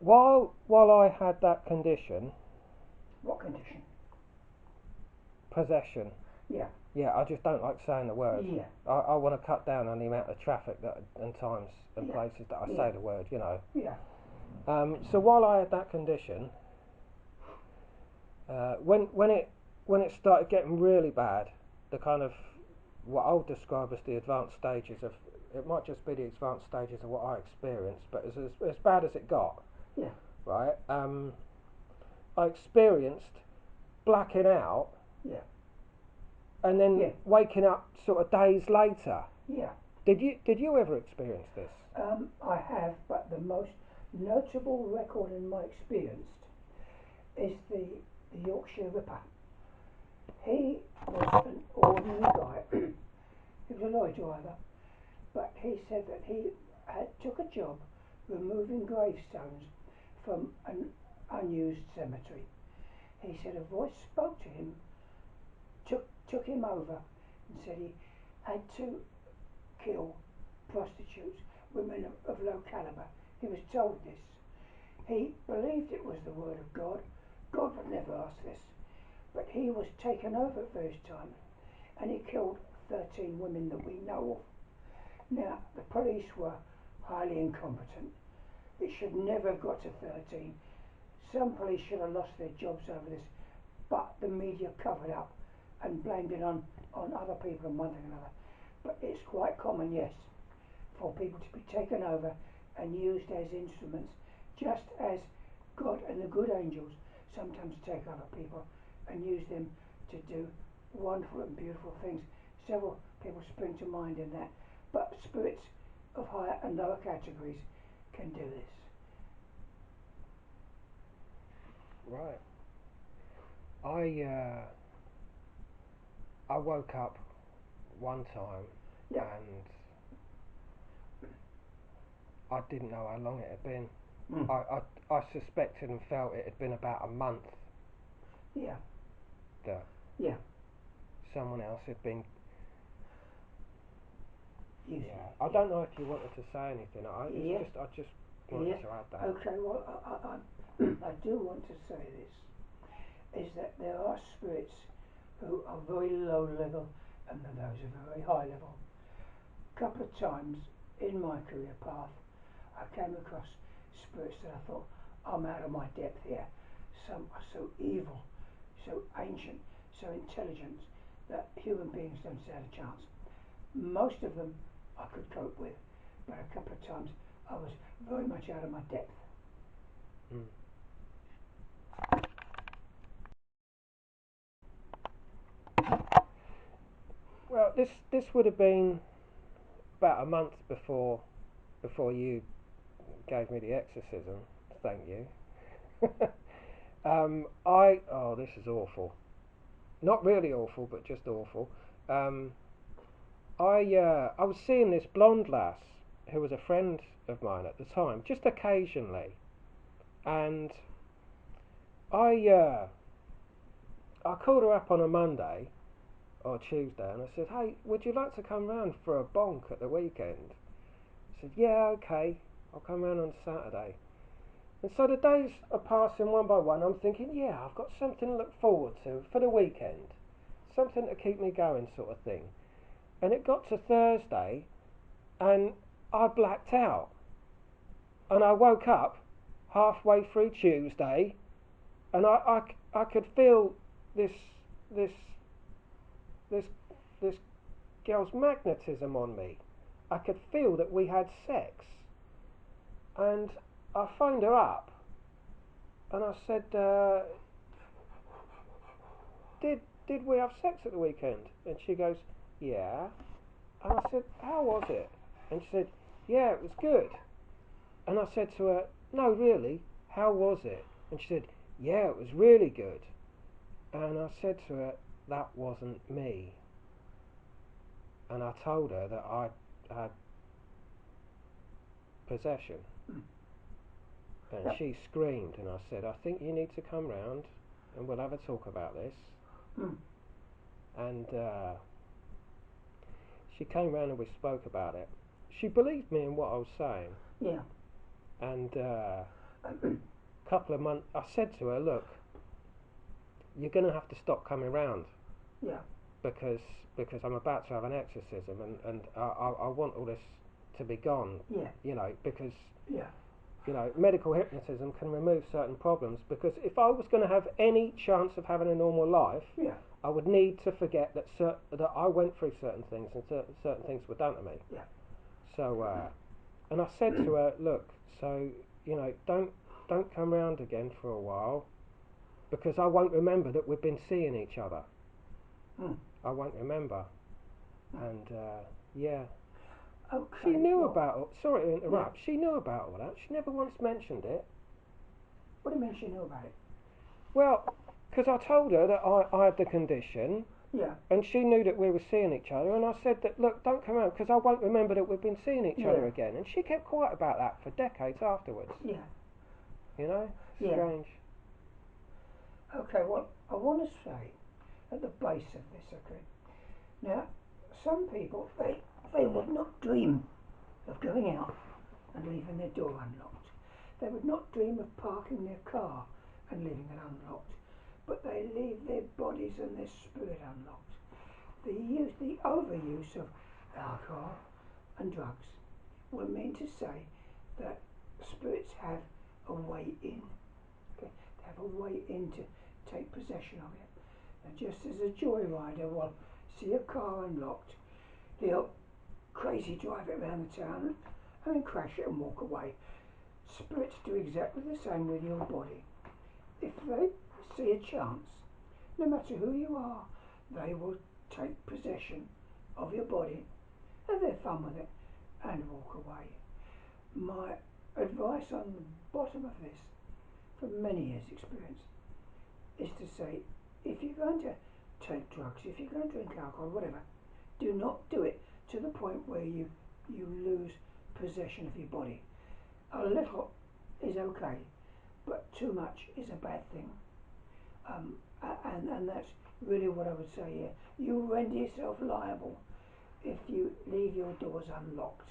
While I had that condition, What condition? possession. Yeah. Yeah, I just don't like saying the word. Yeah. I want to cut down on the amount of traffic that and times and Yeah. places that I Yeah. say the word. You know. Yeah. So while I had that condition, when it started getting really bad, the kind of what I would describe as the advanced stages of it might just be the advanced stages of what I experienced, but as bad as it got, Yeah. right? I experienced blacking out Yeah. and then Yeah. waking up sort of days later. Yeah. Did you ever experience this? I have, but the most notable record in my experience is the Yorkshire Ripper. He was an ordinary guy. He was a lorry driver, but he said that he took a job removing gravestones from an unused cemetery. He said a voice spoke to him, took him over, and said he had to kill prostitutes, women of low caliber. He was told this. He believed it was the word of God. God would never ask this. But he was taken over at first time, and he killed 13 women that we know of. Now, the police were highly incompetent. It should never have got to 13. Some police should have lost their jobs over this, but the media covered up and blamed it on other people and one thing and another. But it's quite common, yes, for people to be taken over and used as instruments, just as God and the good angels sometimes take over people and use them to do wonderful and beautiful things. Several people spring to mind in that, but spirits of higher and lower categories can do this. Right. I woke up one time Yeah, and I didn't know how long it had been. mm. I suspected and felt it had been about a month Yeah, that yeah, someone else had been. using Yeah, it. I don't know if you wanted to say anything. Yeah. I just wanted Yeah. to add that. Okay, well, I do want to say this, is that there are spirits who are very low level and then those who are very high level. A couple of times in my career path, I came across spirits that I thought, I'm out of my depth here. Some are so evil, so ancient, so intelligent that human beings don't stand a chance. Most of them I could cope with, but a couple of times I was very much out of my depth. Mm. Well, this would have been about a month before you gave me the exorcism. Thank you. This is awful. Not really awful, but just awful. Um, I was seeing this blonde lass who was a friend of mine at the time, just occasionally, and I uh, I called her up on a Monday or Tuesday, and I said, "Hey, would you like to come round for a bonk at the weekend?" She said, "Yeah, okay, I'll come round on Saturday." And so the days are passing one by one. I'm thinking, yeah, I've got something to look forward to for the weekend, something to keep me going, sort of thing. And it got to Thursday, and I blacked out, and I woke up halfway through Tuesday, and I could feel this this this this girl's magnetism on me. I could feel that we had sex, and I phoned her up, and I said, did we have sex at the weekend? And she goes, yeah. And I said, how was it? And she said, yeah, it was good. And I said to her, no, really, how was it? And she said, yeah, it was really good. And I said to her, that wasn't me. And I told her that I had possession. Mm. And Yep. she screamed, and I said, I think you need to come round and we'll have a talk about this. Mm. And she came round and we spoke about it. She believed me in what I was saying. Yeah. And couple of months, I said to her, look, you're going to have to stop coming round Yeah. because I'm about to have an exorcism and I want all this to be gone. Yeah. You know, because Yeah. you know, medical hypnotism can remove certain problems. Because if I was going to have any chance of having a normal life, Yeah. I would need to forget that that I went through certain things and certain things were done to me. Yeah. So, and I said to her, look, so you know, don't come round again for a while, because I won't remember that we've been seeing each other. Mm. I won't remember. And yeah, Okay. she knew well, about it. Sorry to interrupt. She knew about all that. She never once mentioned it. What do you mean she knew about it? Well, because I told her that I had the condition, Yeah. and she knew that we were seeing each other, and I said that, look, don't come around, because I won't remember that we've been seeing each other Yeah. again. And she kept quiet about that for decades afterwards. Yeah. You know? Yeah. Strange. Okay. Well, I want to say at the base of this. Okay. Now, some people they would not dream of going out and leaving their door unlocked. They would not dream of parking their car and leaving it unlocked. But they leave their bodies and their spirit unlocked. The overuse of alcohol and drugs will mean to say that spirits have a way in. Okay? They have a way in to take possession of it. And just as a joyrider will see a car unlocked, he'll crazy drive it around the town and then crash it and walk away. Spirits do exactly the same with your body. If they see a chance, no matter who you are, they will take possession of your body, have their fun with it, and walk away. My advice on the bottom of this, from many years' experience, is to say, if you're going to take drugs, if you're going to drink alcohol, whatever, do not do it to the point where you lose possession of your body. A little is okay, but too much is a bad thing. And that's really what I would say here. You render yourself liable if you leave your doors unlocked.